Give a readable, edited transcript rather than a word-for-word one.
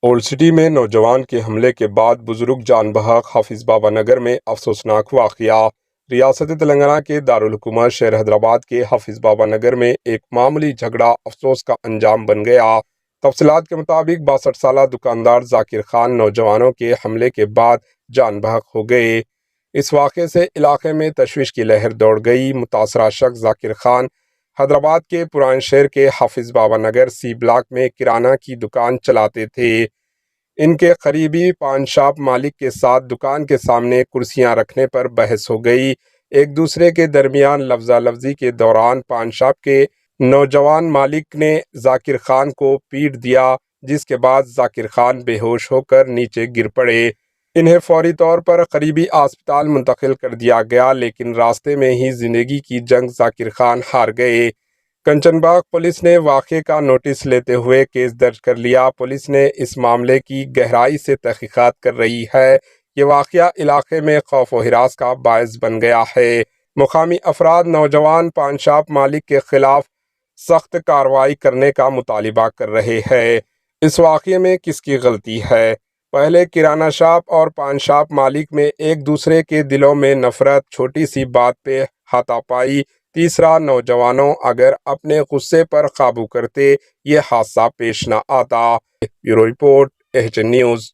Old city میں نوجوان کے حملے کے بعد بزرگ جان بحق حافظ بابا نگر میں افسوسناک واقعہ۔ ریاست تلنگانہ کے دارالحکومت شہر حیدرآباد کے حافظ بابا نگر میں ایک معمولی جھگڑا افسوس کا انجام بن گیا۔ تفصیلات کے مطابق 62 سالہ دکاندار ذاکر خان نوجوانوں کے حملے کے بعد جان بحق ہو گئے۔ اس واقعے سے علاقے میں تشویش کی لہر دوڑ گئی۔ متاثرہ شخص ذاکر خان حیدرآباد کے پران شہر کے حافظ بابا نگر سی بلاک میں کرانہ کی دکان چلاتے تھے۔ ان کے قریبی پان شاپ مالک کے ساتھ دکان کے سامنے کرسیاں رکھنے پر بحث ہو گئی۔ ایک دوسرے کے درمیان لفظہ لفظی کے دوران پان شاپ کے نوجوان مالک نے ذاکر خان کو پیٹ دیا، جس کے بعد ذاکر خان بے ہوش ہو کر نیچے گر پڑے۔ انہیں فوری طور پر قریبی اسپتال منتقل کر دیا گیا، لیکن راستے میں ہی زندگی کی جنگ ذاکر خان ہار گئے۔ کنچن باغ پولیس نے واقعے کا نوٹس لیتے ہوئے کیس درج کر لیا۔ پولیس نے اس معاملے کی گہرائی سے تحقیقات کر رہی ہے۔ یہ واقعہ علاقے میں خوف و ہراس کا باعث بن گیا ہے۔ مقامی افراد نوجوان پان شاپ مالک کے خلاف سخت کارروائی کرنے کا مطالبہ کر رہے ہیں۔ اس واقعے میں کس کی غلطی ہے؟ پہلے کرانہ شاپ اور پان شاپ مالک میں ایک دوسرے کے دلوں میں نفرت، چھوٹی سی بات پہ ہاتھا پائی، تیسرا نوجوانوں اگر اپنے غصے پر قابو کرتے یہ حادثہ پیش نہ آتا۔ Bureau report, H N news.